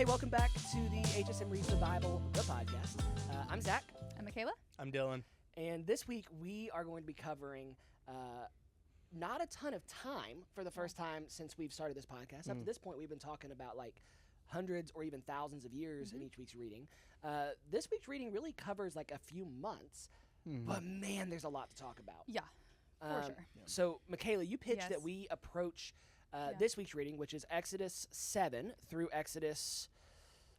Hey, welcome back to the HSM Reads the Bible, the podcast. I'm Zach. I'm Makayla. I'm Dylan. And this week we are going to be covering not a ton of time for the first time since we've started this podcast. Up to this point, we've been talking about like hundreds or even thousands of years in each week's reading. This week's reading really covers like a few months, but man, there's a lot to talk about. Yeah, for sure. So, Makayla, you pitched Yes. that we approach this week's reading, which is Exodus 7 through Exodus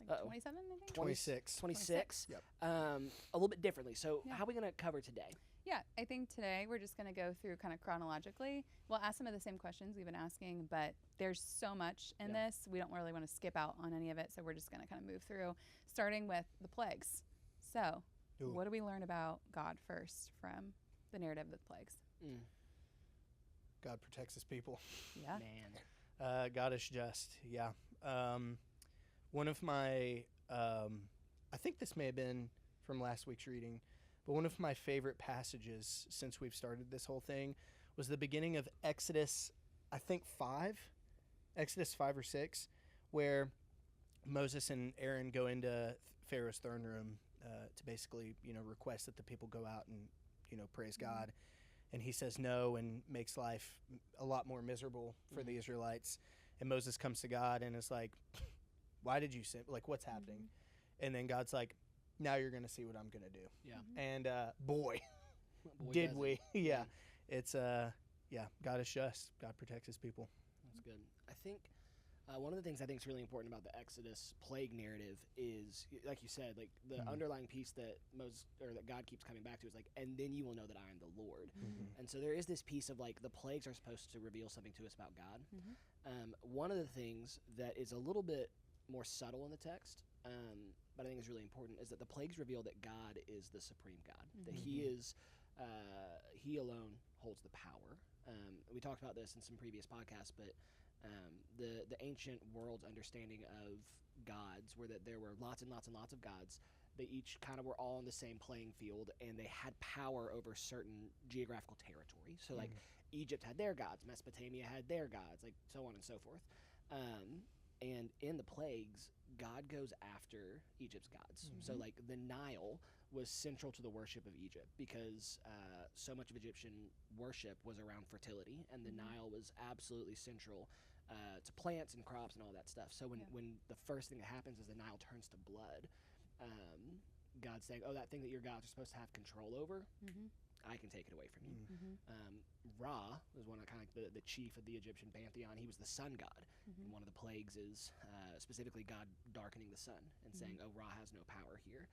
Like 27, I think? 26. 26, Yep. a little bit differently. So, Yeah. how are we going to cover today? Yeah, I think today we're just going to go through kind of chronologically. We'll ask some of the same questions we've been asking, but there's so much in this. We don't really want to skip out on any of it, so we're just going to kind of move through, starting with the plagues. So, Ooh. what do we learn about God first from the narrative of the plagues? God protects his people. Yeah. Man. God is just. Yeah. One of my, I think this may have been from last week's reading, but one of my favorite passages since we've started this whole thing was the beginning of Exodus, I think 5, Exodus 5 or 6, where Moses and Aaron go into Pharaoh's throne room to basically, request that the people go out and, praise God. And he says no and makes life a lot more miserable for the Israelites. And Moses comes to God and is like, why did you sin? Like, what's happening? And then God's like, now you're going to see what I'm going to do. Yeah. And boy, Boy, did does we. it. Yeah. It's, God is just. God protects his people. That's good. I think one of the things I think is really important about the Exodus plague narrative is, like you said, like the underlying piece that that God keeps coming back to is like, and then you will know that I am the Lord. And so there is this piece of like the plagues are supposed to reveal something to us about God. One of the things that is a little bit more subtle in the text, but I think is really important, is that the plagues reveal that God is the supreme God, that He is, He alone holds the power. We talked about this in some previous podcasts, but the ancient world's understanding of gods were that there were lots and lots and lots of gods. They each kind of were all on the same playing field, and they had power over certain geographical territory. So, like, Egypt had their gods, Mesopotamia had their gods, like, so on and so forth. And in the plagues, God goes after Egypt's gods. So, like, the Nile was central to the worship of Egypt because so much of Egyptian worship was around fertility, and the Nile was absolutely central to plants and crops and all that stuff. So when the first thing that happens is the Nile turns to blood, God's saying, oh, that thing that your gods are supposed to have control over, I can take it away from you. Ra was one of kind of like the chief of the Egyptian pantheon. He was the sun god. And one of the plagues is specifically God darkening the sun and saying, oh, Ra has no power here.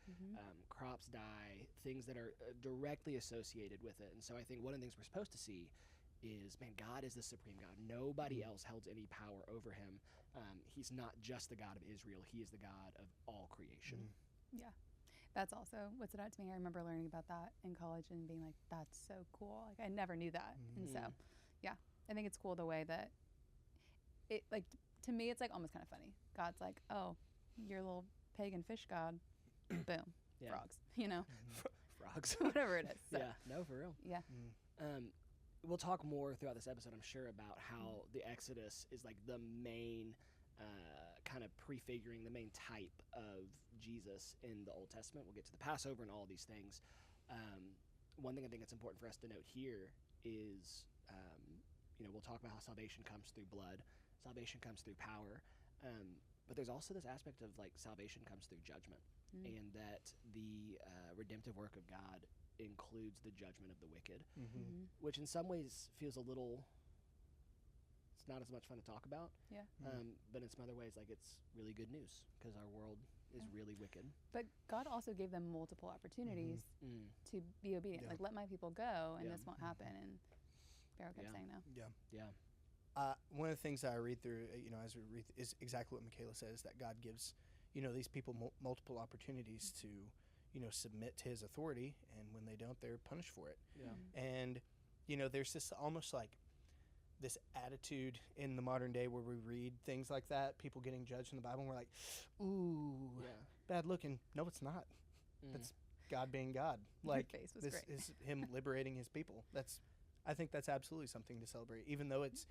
Crops die, things that are directly associated with it. And so I think one of the things we're supposed to see is, man, God is the supreme God. Nobody else holds any power over him. He's not just the God of Israel. He is the God of all creation. Yeah. That's also what stood out to me. I remember learning about that in college and being like, that's so cool. Like, I never knew that. And so, yeah, I think it's cool the way that it, like, to me, it's like almost kind of funny. God's like, oh, your little pagan fish god, boom, Yeah. frogs, Frogs. whatever it is. So, Yeah, no, for real. yeah. We'll talk more throughout this episode, I'm sure, about how the Exodus is like the main kind of prefiguring the main type of Jesus in the Old Testament. We'll get to the Passover and all these things. One thing I think it's important for us to note here is, we'll talk about how salvation comes through blood, salvation comes through power, but there's also this aspect of like salvation comes through judgment, and that the redemptive work of God includes the judgment of the wicked, which in some ways feels a little, it's not as much fun to talk about, Yeah. but in some other ways, like, it's really good news because our world is really wicked. But God also gave them multiple opportunities to be obedient. Yeah. Like, let my people go, and Yeah. this won't happen. And Pharaoh kept Yeah. saying no. Yeah. One of the things that I read through, as we read, is exactly what Makayla says, that God gives, these people multiple opportunities to, submit to his authority, and when they don't, they're punished for it. Yeah. And, there's this almost like this attitude in the modern day where we read things like that, people getting judged in the Bible, and we're like, ooh, Yeah. bad looking. No, it's not. That's God being God. Your Like, face was this great. is him liberating his people. I think that's absolutely something to celebrate, even though it's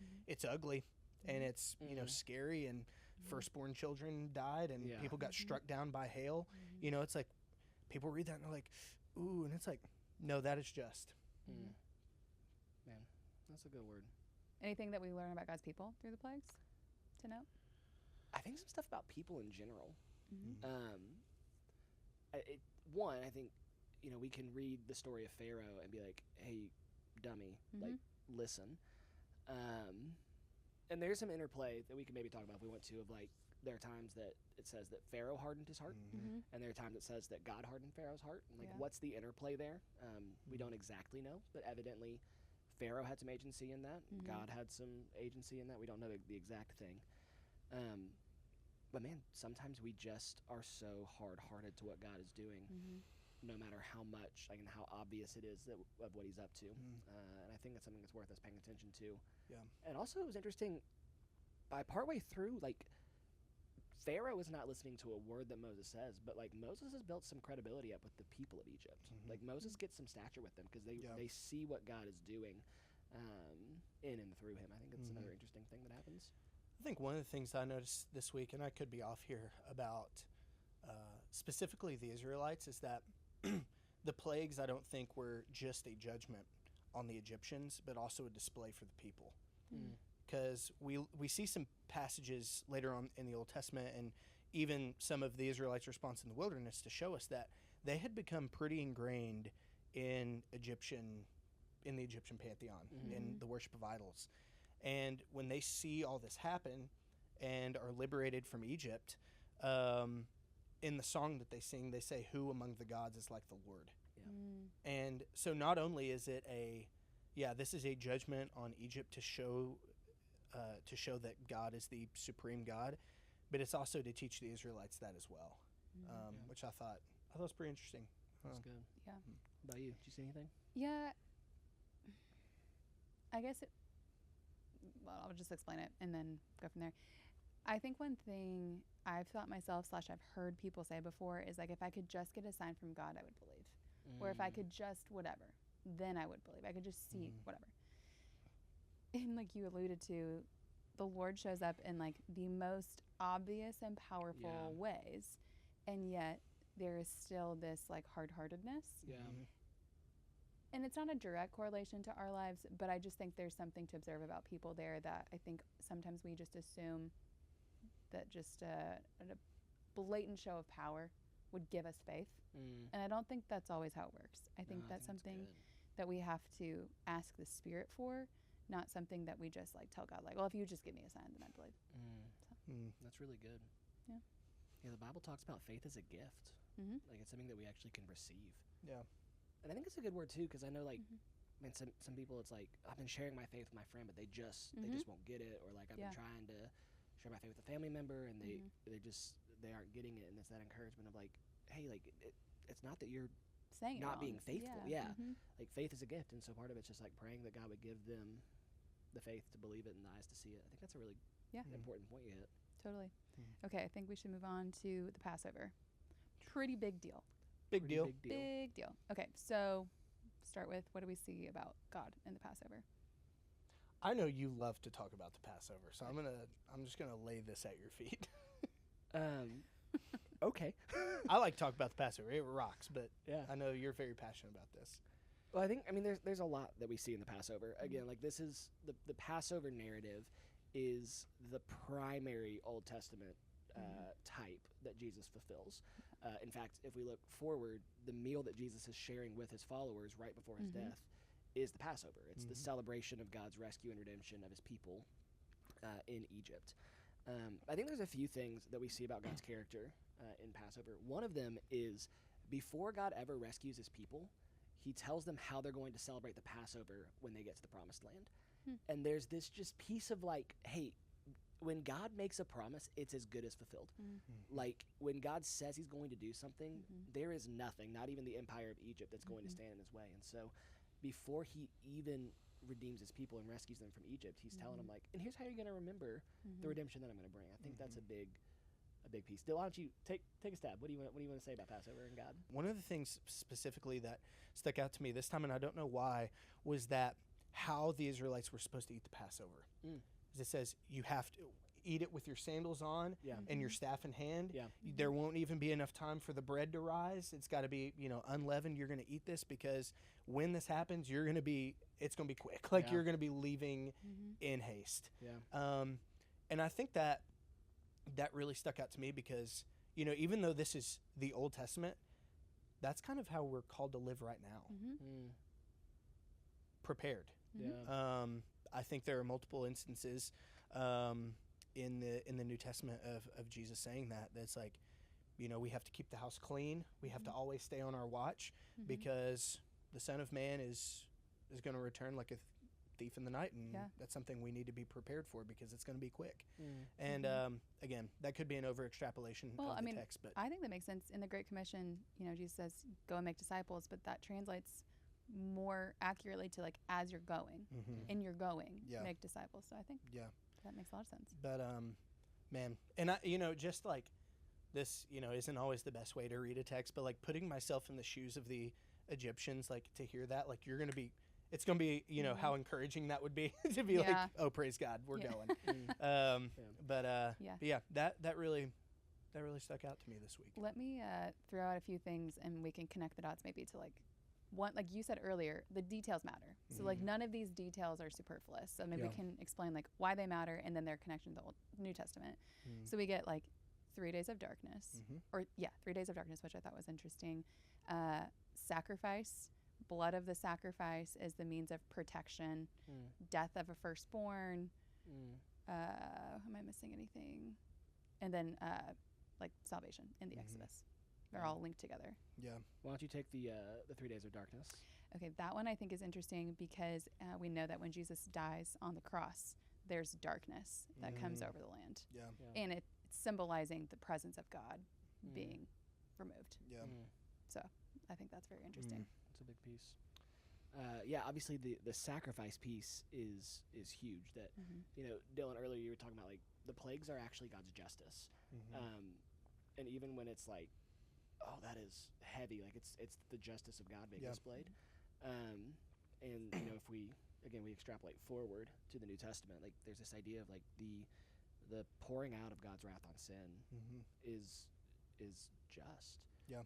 ugly and it's scary and firstborn children died and Yeah. people got struck down by hail. You know, it's like people read that and they're like, ooh, and it's like, no, that is just. Mm. Man, that's a good word. Anything that we learn about God's people through the plagues to know? I think some stuff about people in general. Mm-hmm. One, I think, you know, we can read the story of Pharaoh and be like, hey, dummy, like, listen. And there's some interplay that we can maybe talk about if we want to, of like, there are times that it says that Pharaoh hardened his heart, and there are times it says that God hardened Pharaoh's heart. And like, what's the interplay there? We don't exactly know, but evidently Pharaoh had some agency in that. God had some agency in that. We don't know the exact thing. But man, sometimes we just are so hard-hearted to what God is doing, no matter how much, like, and how obvious it is of what he's up to. And I think that's something that's worth us paying attention to. Yeah. And also it was interesting, by partway through, like, Pharaoh is not listening to a word that Moses says, but like Moses has built some credibility up with the people of Egypt. Like Moses gets some stature with them because they see what God is doing in and through him. I think it's another interesting thing that happens. I think one of the things I noticed this week, and I could be off here, about specifically the Israelites, is that the plagues, I don't think, were just a judgment on the Egyptians, but also a display for the people. Because we see some passages later on in the Old Testament, and even some of the Israelites' response in the wilderness, to show us that they had become pretty ingrained in the Egyptian pantheon, in the worship of idols. And when they see all this happen and are liberated from Egypt, in the song that they sing, they say, "Who among the gods is like the Lord?" Yeah. And so not only is it this is a judgment on Egypt to show that God is the supreme God, but it's also to teach the Israelites that as well, which I thought was pretty interesting. That's good. Yeah. What about you? Did you see anything? Yeah. I guess I'll just explain it and then go from there. I think one thing I've thought myself / I've heard people say before is like, if I could just get a sign from God, I would believe. Or if I could just whatever, then I would believe. I could just see whatever. And like you alluded to, the Lord shows up in like the most obvious and powerful ways, and yet there is still this like hard-heartedness. Yeah. And it's not a direct correlation to our lives, but I just think there's something to observe about people there that I think sometimes we just assume that just a blatant show of power would give us faith. And I don't think that's always how it works. I think that's something that we have to ask the Spirit for, not something that we just like tell God, like, well, if you just give me a sign, then I believe. That's really good. Yeah. Yeah, the Bible talks about faith as a gift. Like, it's something that we actually can receive. Yeah. And I think it's a good word too, because I know, like, I mean, some people, it's like, I've been sharing my faith with my friend, but they just won't get it, or like I've been trying to share my faith with a family member, and they aren't getting it, and it's that encouragement of like, hey, like it's not that you're Saying not being faithful, like faith is a gift, and so part of it's just like praying that God would give them the faith to believe it and the eyes to see it. I think that's a really important point you hit. Totally. Okay, I think we should move on to the Passover. Pretty big deal. Big deal. Big deal. Okay, so start with, what do we see about God in the Passover? I know you love to talk about the Passover, so I'm just gonna lay this at your feet. Okay. I like to talk about the Passover. It rocks, but Yeah. I know you're very passionate about this. Well, I mean, there's a lot that we see in the Passover. Again, like, this is the Passover narrative is the primary Old Testament type that Jesus fulfills. In fact, if we look forward, the meal that Jesus is sharing with his followers right before his death is the Passover. It's the celebration of God's rescue and redemption of his people in Egypt. I think there's a few things that we see about God's character in Passover. One of them is, before God ever rescues his people, he tells them how they're going to celebrate the Passover when they get to the Promised Land. And there's this just piece of like, hey, when God makes a promise, it's as good as fulfilled. Like, when God says he's going to do something, there is nothing, not even the empire of Egypt, that's going to stand in his way. And so before he even redeems his people and rescues them from Egypt, he's telling them, like, and here's how you're going to remember the redemption that I'm going to bring. I think that's a big piece. Dill, why don't you take a stab? What do you want to say about Passover and God? One of the things specifically that stuck out to me this time, and I don't know why, was that how the Israelites were supposed to eat the Passover. As it says, you have to, eat it with your sandals on and your staff in hand. Yeah. There won't even be enough time for the bread to rise. It's got to be, unleavened. You're going to eat this because when this happens, it's going to be quick. Like you're going to be leaving in haste. Yeah. And I think that really stuck out to me because, even though this is the Old Testament, that's kind of how we're called to live right now. Prepared. Yeah. I think there are multiple instances in the New Testament of Jesus saying that's like, we have to keep the house clean. We have to always stay on our watch because the Son of Man is going to return like a thief in the night, and that's something we need to be prepared for because it's going to be quick. And again, that could be an over extrapolation of the text, but I think that makes sense. In the Great Commission, Jesus says, "Go and make disciples," but that translates more accurately to like as you're going, and you're going, make disciples. So I think that makes a lot of sense. But man, and I, just like this, isn't always the best way to read a text, but like putting myself in the shoes of the Egyptians, like to hear that, like it's going to be, how encouraging that would be to be like, oh, praise God, we're going. But that really stuck out to me this week. Let me throw out a few things and we can connect the dots maybe to like one, like you said earlier, the details matter. So like none of these details are superfluous. So maybe we can explain like why they matter and then their connection to the Old New Testament. So we get like 3 days of darkness, 3 days of darkness, which I thought was interesting. Sacrifice. Blood of the sacrifice is the means of protection. Death of a firstborn. Am I missing anything? And then like salvation in the Exodus. They're all linked together. Yeah. Why don't you take the 3 days of darkness? Okay, that one I think is interesting because we know that when Jesus dies on the cross, there's darkness that comes over the land. Yeah. And it's symbolizing the presence of God being removed. Yeah. So I think that's very interesting. It's a big piece. Obviously the sacrifice piece is huge. That Dylan, earlier you were talking about like the plagues are actually God's justice, and even when it's like, oh, that is heavy, like it's the justice of God being displayed. And if we extrapolate forward to the New Testament, like there's this idea of like the pouring out of God's wrath on sin is just. Yeah.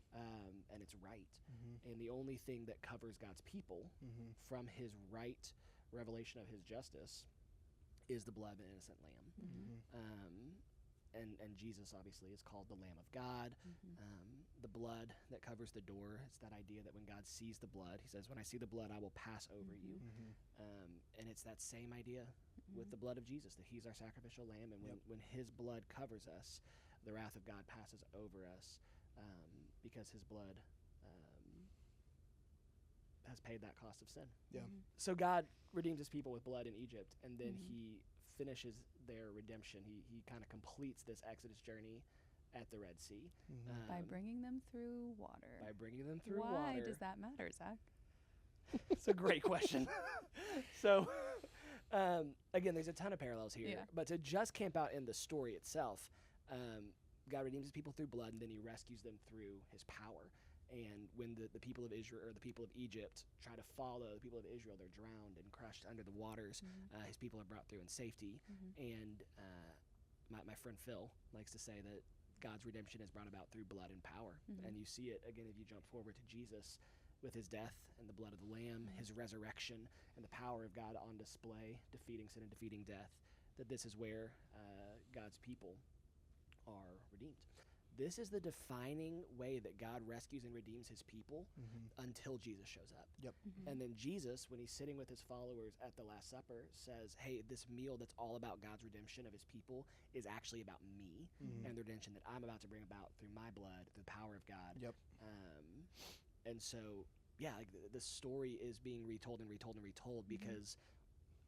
And it's right. And the only thing that covers God's people from his right revelation of his justice is the blood of an innocent lamb. And Jesus obviously is called the Lamb of God. The blood that covers the door, it's that idea that when God sees the blood, he says, when I see the blood, I will pass over you. And it's that same idea with the blood of Jesus, that he's our sacrificial lamb. And when his blood covers us, the wrath of God passes over us. Because his blood has paid that cost of sin. Yeah. So God redeems his people with blood in Egypt, and then he finishes their redemption. He kind of completes this Exodus journey at the Red Sea. By bringing them through water. Why does that matter, Zach? It's a great question. So, again, there's a ton of parallels here. Yeah. But to just camp out in the story itself, God redeems his people through blood, and then he rescues them through his power. And when the people of Israel or the people of Egypt try to follow the people of Israel, they're drowned and crushed under the waters. His people are brought through in safety. And my friend Phil likes to say that God's redemption is brought about through blood and power. And you see it, again, if you jump forward to Jesus with his death and the blood of the Lamb, his resurrection, and the power of God on display, defeating sin and defeating death, that this is where God's people are redeemed. This is the defining way that God rescues and redeems his people until Jesus shows up. Yep. And then Jesus, when he's sitting with his followers at the Last Supper, says, hey, this meal that's all about God's redemption of his people is actually about me and the redemption that I'm about to bring about through my blood, the power of God. Yep. And so, like the story is being retold and retold and retold because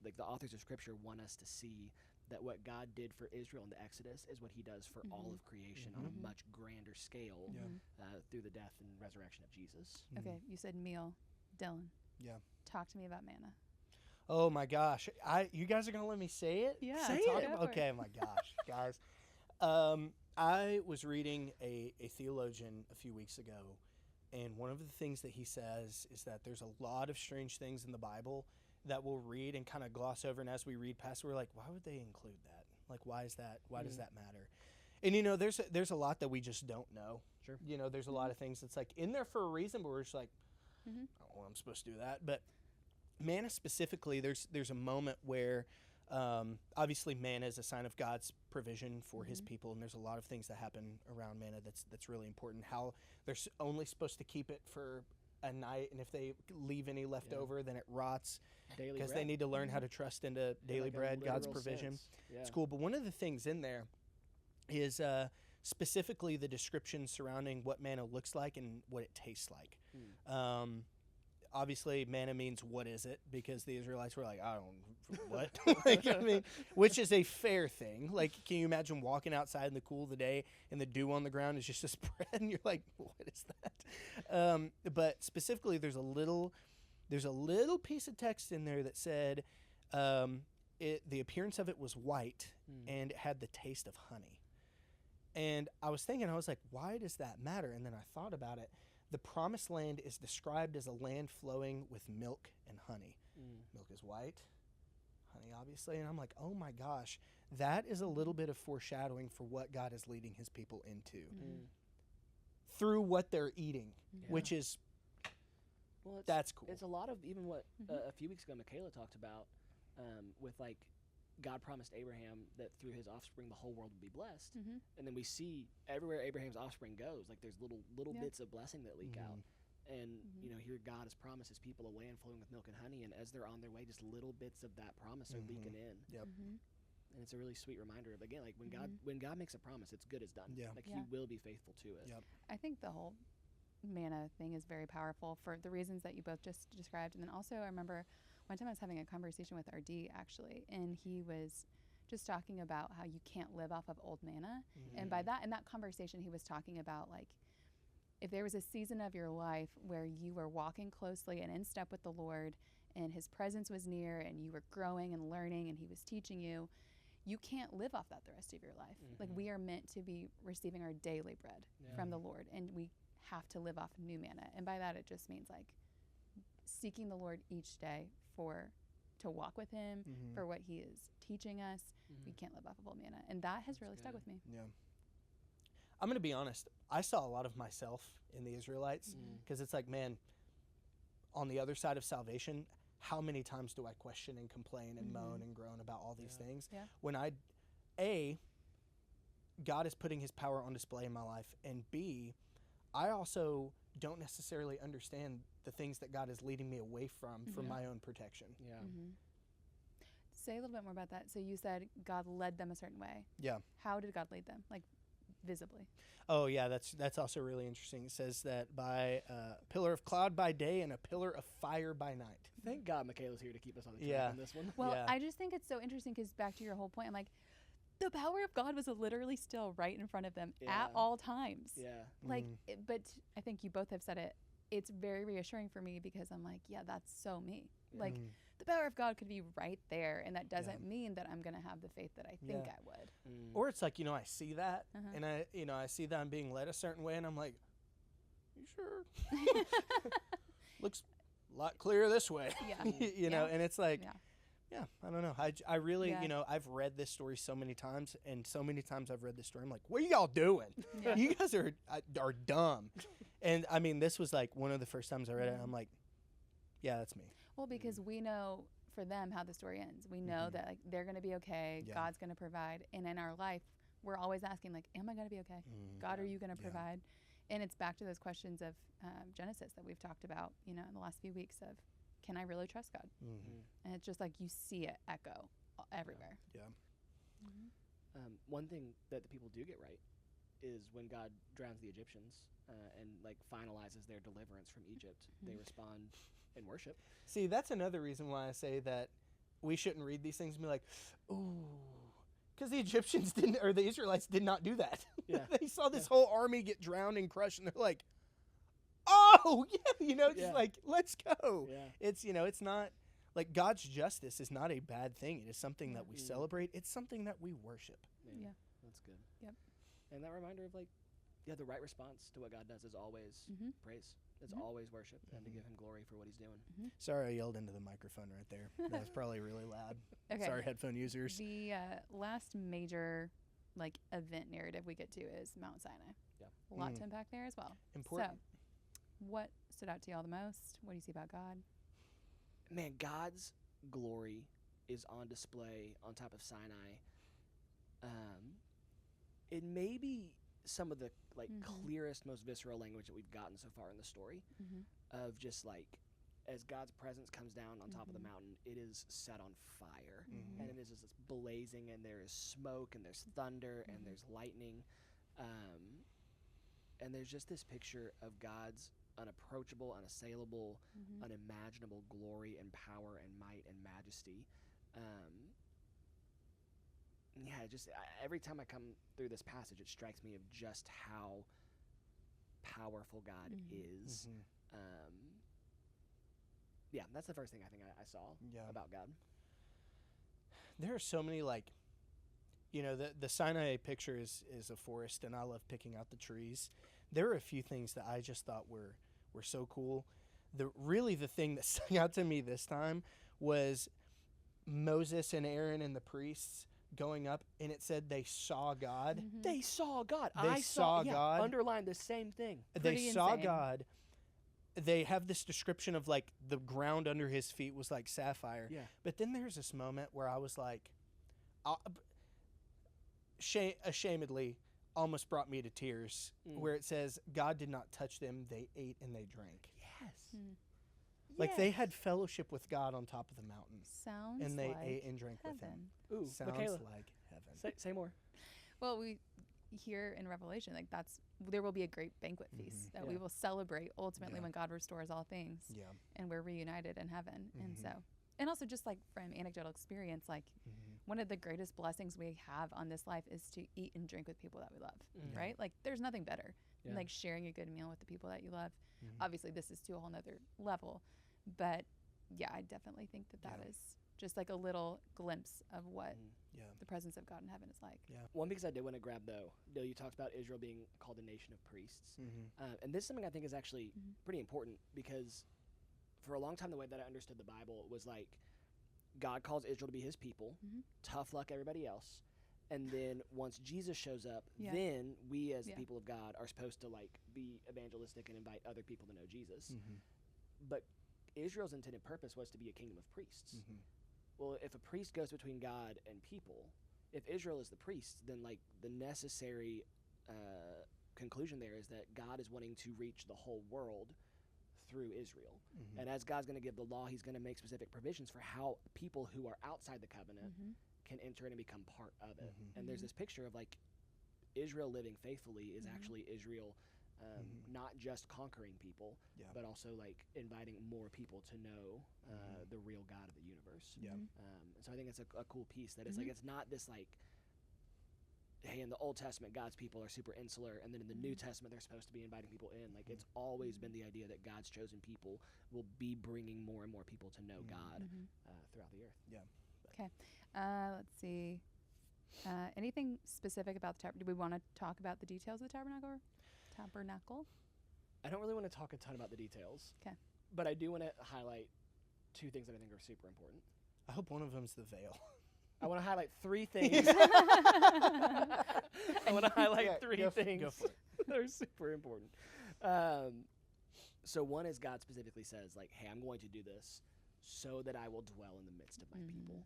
like the authors of Scripture want us to see that what God did for Israel in the Exodus is what he does for all of creation on a much grander scale through the death and resurrection of Jesus. Okay, you said meal. Dylan. Yeah. Talk to me about manna. Oh my gosh. You guys are going to let me say it? Yeah. Say it. Okay, my gosh, guys. I was reading a theologian a few weeks ago, and one of the things that he says is that there's a lot of strange things in the Bible that we'll read and kind of gloss over, and as we read past, we're like, why would they include that? Like, why is that? Why does that matter? And there's a lot that we just don't know. Sure. There's a lot of things that's like in there for a reason, but we're just like, I don't know, I'm supposed to do that. But manna specifically, there's a moment where obviously manna is a sign of God's provision for his people, and there's a lot of things that happen around manna that's really important. How they're only supposed to keep it for a night, and if they leave any left over, then it rots, because they need to learn how to trust into daily bread, God's provision. It's cool. But one of the things in there is specifically the description surrounding what manna looks like and what it tastes like. Obviously, manna means what is it, because the Israelites were like, I don't, what? Which is a fair thing. Like, can you imagine walking outside in the cool of the day and the dew on the ground is just this bread, and you're like, what is that? But specifically, there's a little piece of text in there that said the appearance of it was white and it had the taste of honey. And I was thinking, I was like, why does that matter? And then I thought about it. The promised land is described as a land flowing with milk and honey. Milk is white, honey obviously. And I'm like, oh my gosh, that is a little bit of foreshadowing for what God is leading his people into through what they're eating, which is, that's cool. It's a lot of even what a few weeks ago Makayla talked about with like, God promised Abraham that through his offspring the whole world would be blessed, and then we see everywhere Abraham's offspring goes, like there's little bits of blessing that leak out, and here God has promised his people a land flowing with milk and honey, and as they're on their way, just little bits of that promise are leaking in. And it's a really sweet reminder of, again, like when God makes a promise, it's good as done. Like he will be faithful to it. I think the whole manna thing is very powerful for the reasons that you both just described, and then also I remember one time I was having a conversation with RD, actually, and he was just talking about how you can't live off of old manna. And by that, in that conversation, he was talking about, like, if there was a season of your life where you were walking closely and in step with the Lord, and his presence was near, and you were growing and learning, and he was teaching you, you can't live off that the rest of your life. Like, we are meant to be receiving our daily bread from the Lord, and we have to live off new manna. And by that, it just means, like, seeking the Lord each day to walk with him, for what he is teaching us. We can't live off of old manna, and that has really stuck with me. I'm gonna be honest, I saw a lot of myself in the Israelites, because it's like, man, on the other side of salvation, how many times do I question and complain and moan and groan about all these things when God is putting his power on display in my life, and B, I also don't necessarily understand the things that God is leading me away from for my own protection. Say a little bit more about that. So you said God led them a certain way. How did God lead them? Like, visibly? Oh yeah, that's also really interesting. It says that by a pillar of cloud by day and a pillar of fire by night. Thank God Makayla's here to keep us on the track on this one. Well, I just think it's so interesting, because back to your whole point, I'm like, the power of God was literally still right in front of them at all times. Like, but I think you both have said it. It's very reassuring for me, because I'm like, that's so me. Like, the power of God could be right there, and that doesn't mean that I'm going to have the faith that I think I would. Or it's like, I see that, and I see that I'm being led a certain way, and I'm like, you sure? Looks a lot clearer this way. And it's like, I don't know. I really, I've read this story so many times, and so many times I've read this story, I'm like, what are y'all doing? You guys are dumb. And I mean, this was like one of the first times I read it, and I'm like, yeah, that's me. Well, because we know for them how the story ends. We know that, like, they're going to be okay. God's going to provide. And in our life, we're always asking, like, am I going to be okay? God, are you going to provide? And it's back to those questions of Genesis that we've talked about, in the last few weeks of, can I really trust God? And it's just like you see it echo everywhere. One thing that the people do get right is when God drowns the Egyptians and like finalizes their deliverance from Egypt, they respond in worship. See, that's another reason why I say that we shouldn't read these things and be like, ooh, because the Egyptians didn't, or the Israelites did not do that. They saw this whole army get drowned and crushed, and they're like, oh, just like, let's go. It's, it's not, like, God's justice is not a bad thing. It is something that we celebrate. It's something that we worship. That's good. And that reminder of, like, the right response to what God does is always praise. It's always worship and to give him glory for what he's doing. Sorry, I yelled into the microphone right there. That was probably really loud. Okay. Sorry, headphone users. The last major like event narrative we get to is Mount Sinai. Yeah. A lot to unpack there as well. Important. So, what stood out to y'all the most? What do you see about God? Man, God's glory is on display on top of Sinai. It may be some of the like clearest, most visceral language that we've gotten so far in the story of just like as God's presence comes down on top of the mountain, it is set on fire, and it is just blazing, and there is smoke, and there's thunder, and there's lightning, and there's just this picture of God's unapproachable, unassailable, unimaginable glory and power and might and majesty. Every time I come through this passage, it strikes me of just how powerful God is. That's the first thing I think I saw about God. There are so many, like, the Sinai picture is a forest, and I love picking out the trees. There are a few things that I just thought were so cool. The thing that stuck out to me this time was Moses and Aaron and the priests going up, and it said they saw God. They saw God. They saw God. Underline the same thing. They saw God. They have this description of like the ground under his feet was like sapphire. Yeah. But then there's this moment where I was like, ashamedly, almost brought me to tears, where it says God did not touch them; they ate and they drank. Yes. Like they had fellowship with God on top of the mountain. Sounds and they like ate and drank heaven. with him. Ooh, Sounds Makayla. like heaven. Say more. Well, we hear in Revelation, like there will be a great banquet feast that we will celebrate ultimately when God restores all things. Yeah. And we're reunited in heaven. And also just like from anecdotal experience, like one of the greatest blessings we have on this life is to eat and drink with people that we love, right? Like there's nothing better than like sharing a good meal with the people that you love. Obviously this is to a whole nother level, but yeah, I definitely think that is just like a little glimpse of what the presence of God in heaven is like. Yeah. One piece I did want to grab though, you talked about Israel being called a nation of priests. And this is something I think is actually pretty important, because for a long time the way that I understood the Bible was like God calls Israel to be his people, tough luck everybody else. And then once Jesus shows up, then we as the people of God are supposed to like be evangelistic and invite other people to know Jesus. But Israel's intended purpose was to be a kingdom of priests. Well, if a priest goes between God and people, if Israel is the priest, then like the necessary conclusion there is that God is wanting to reach the whole world through Israel. And as God's going to give the law, he's going to make specific provisions for how people who are outside the covenant can enter in and become part of it. And there's this picture of like Israel living faithfully is actually Israel not just conquering people, but also like inviting more people to know the real God of the universe. So I think it's a cool piece that it's like it's not this like, hey, in the Old Testament God's people are super insular, and then in the New Testament they're supposed to be inviting people in. Like it's always been the idea that God's chosen people will be bringing more and more people to know God throughout the earth. Okay. Let's see. Anything specific about the tabernacle? Do we want to talk about the details of the tabernacle? I don't really want to talk a ton about the details. Okay. But I do want to highlight two things that I think are super important. I hope one of them's the veil. I want to highlight three things. I want to highlight three things Go for it. that are super important. So one is God specifically says, like, hey, I'm going to do this so that I will dwell in the midst of my people.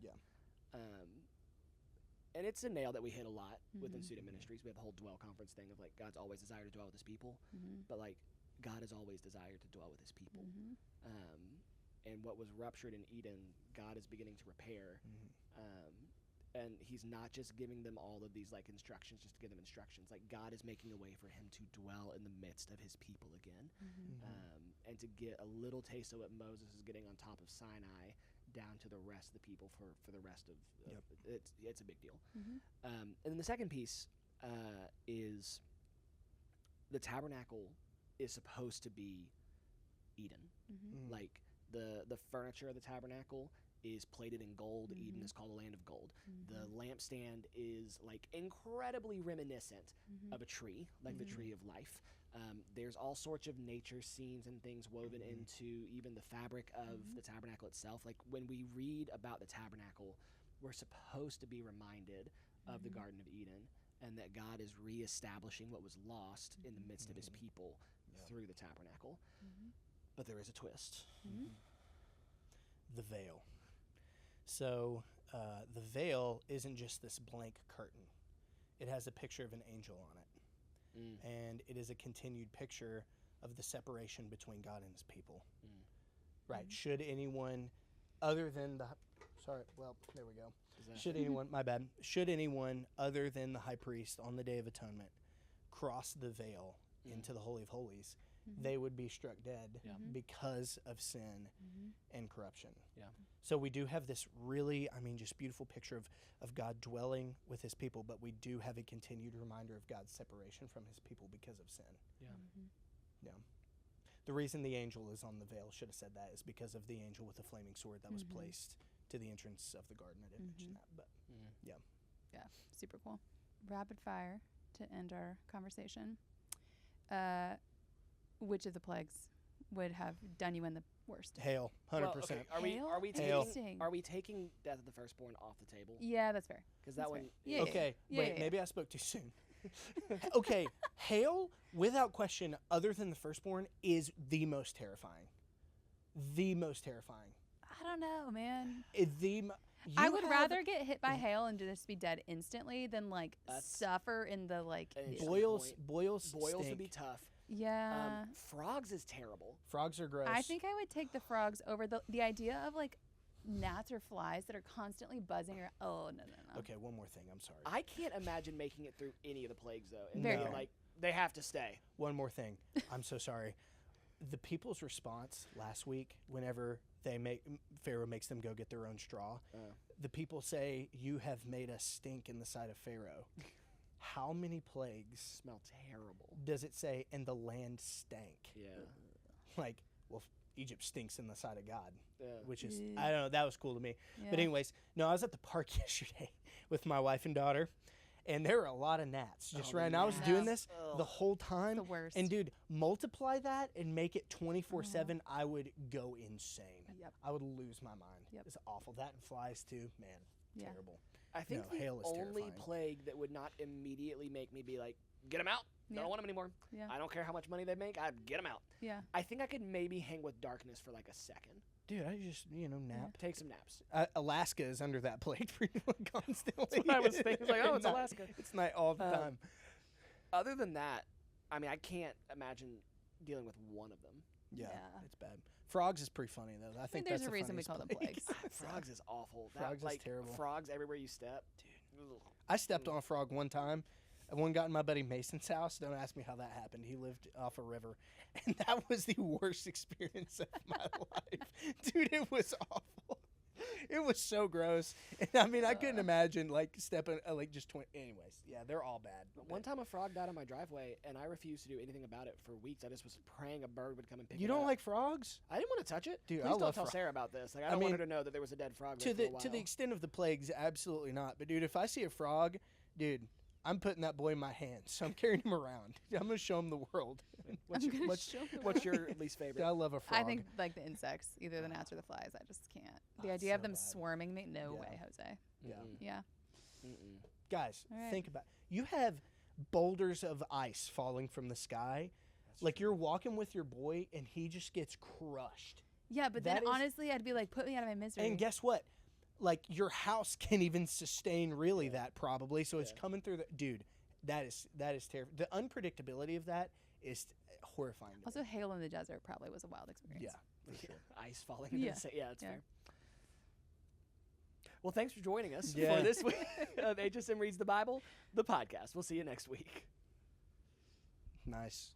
And it's a nail that we hit a lot within student ministries. We have a whole dwell conference thing of like God's always desired to dwell with his people, but like God has always desired to dwell with his people. And what was ruptured in Eden, God is beginning to repair. And he's not just giving them all of these like instructions just to give them instructions. Like God is making a way for him to dwell in the midst of his people again. And to get a little taste of what Moses is getting on top of Sinai down to the rest of the people for the rest of it's a big deal. And then the second piece is the tabernacle is supposed to be Eden. Like the furniture of the tabernacle is plated in gold. Eden is called a land of gold. The lampstand is like incredibly reminiscent of a tree, like the tree of life. There's all sorts of nature scenes and things woven into even the fabric of the tabernacle itself. Like when we read about the tabernacle, we're supposed to be reminded of the Garden of Eden, and that God is reestablishing what was lost in the midst of his people through the tabernacle. But there is a twist. The veil. So the veil isn't just this blank curtain. It has a picture of an angel on it. And it is a continued picture of the separation between God and his people. Right. Should anyone other than the... Sorry, well, there we go. Should anyone... My bad. Should anyone other than the high priest on the Day of Atonement cross the veil into the Holy of Holies, they would be struck dead because of sin and corruption. So we do have this really, just beautiful picture of God dwelling with his people, but we do have a continued reminder of God's separation from his people because of sin. The reason the angel is on the veil, should have said that, is because of the angel with the flaming sword that was placed to the entrance of the garden. I didn't mention that, but Yeah, super cool. Rapid fire to end our conversation. Which of the plagues would have done you in the worst? Hail, 100%. Well, okay, Hail? are we taking Death of the Firstborn off the table? Yeah, that's fair. Because that That's one... fair. Yeah, Wait, maybe I spoke too soon. Okay, hail, without question, other than the firstborn, is the most terrifying. The most terrifying. I don't know, man. I would rather get hit by hail and just be dead instantly than suffer in the boils would stink. be tough. Yeah. Frogs is terrible. Frogs are gross. I think I would take the frogs over the idea of gnats or flies that are constantly buzzing around. Oh, no. Okay, one more thing. I'm sorry. I can't imagine making it through any of the plagues, though. And Very they're fair. they have to stay. One more thing. I'm so sorry. The people's response last week, whenever Pharaoh makes them go get their own straw, the people say, "You have made us stink in the sight of Pharaoh." How many plagues Smell terrible. does it say, and the land stank? Yeah. Egypt stinks in the sight of God, which is, Yeah. I don't know, that was cool to me. Yeah. But anyways, no, I was at the park yesterday with my wife and daughter, and there were a lot of gnats just right now. I was doing this the whole time. It's the worst. And dude, multiply that and make it 24/7, I would go insane. Yep. I would lose my mind. Yep. It's awful. That and flies too, man. Yeah. Terrible. I think No, the hail is only terrifying. plague that would not immediately make me be like, get them out. I Yeah. don't want them anymore. Yeah. I don't care how much money they make. I'd get them out. Yeah. I think I could maybe hang with darkness for a second. Dude, I just, nap. Take some naps. Alaska is under that plague pretty constantly. That's what I was thinking. It's it's Night- Alaska. It's night all the time. Other than that, I can't imagine dealing with one of them. Yeah, Yeah. it's bad. Frogs is pretty funny though. I think there's that's a the reason we funniest call them plague. plagues. Frogs is awful. Frogs is terrible. Frogs everywhere you step. Dude. I stepped on a frog one time. One got in my buddy Mason's house. Don't ask me how that happened. He lived off a river. And that was the worst experience of my life. Dude, it was awful. It was so gross. And I couldn't imagine stepping just 20. Anyways, yeah, they're all bad. One time a frog died on my driveway, and I refused to do anything about it for weeks. I just was praying a bird would come and pick it up. You don't like frogs? I didn't want to touch it. Dude, Please I don't love tell frogs. Sarah about this. I don't want her to know that there was a dead frog there for a while. To the extent of the plagues, absolutely not. But dude, if I see a frog, dude, I'm putting that boy in my hands. So I'm carrying him around. I'm gonna show him the world. What's your least favorite? I love a frog. I think the insects, either the gnats or the flies. I just can't. The Oh, idea of so them bad. swarming me, no Yeah. way, Jose. Yeah. Yeah. Guys, All right. think about you have boulders of ice falling from the sky. You're walking with your boy and he just gets crushed. Yeah, but That then is- honestly, I'd be like, put me out of my misery. And guess what? Your house can't even sustain really that probably. So it's coming through the dude. That is terrible. The unpredictability of that is horrifying. to me. Also, hail in the desert probably was a wild experience. Yeah, for sure. Ice falling. Yeah. It's Yeah. fair. Well, thanks for joining us Yeah. for this week of HSM Reads the Bible, the podcast. We'll see you next week. Nice.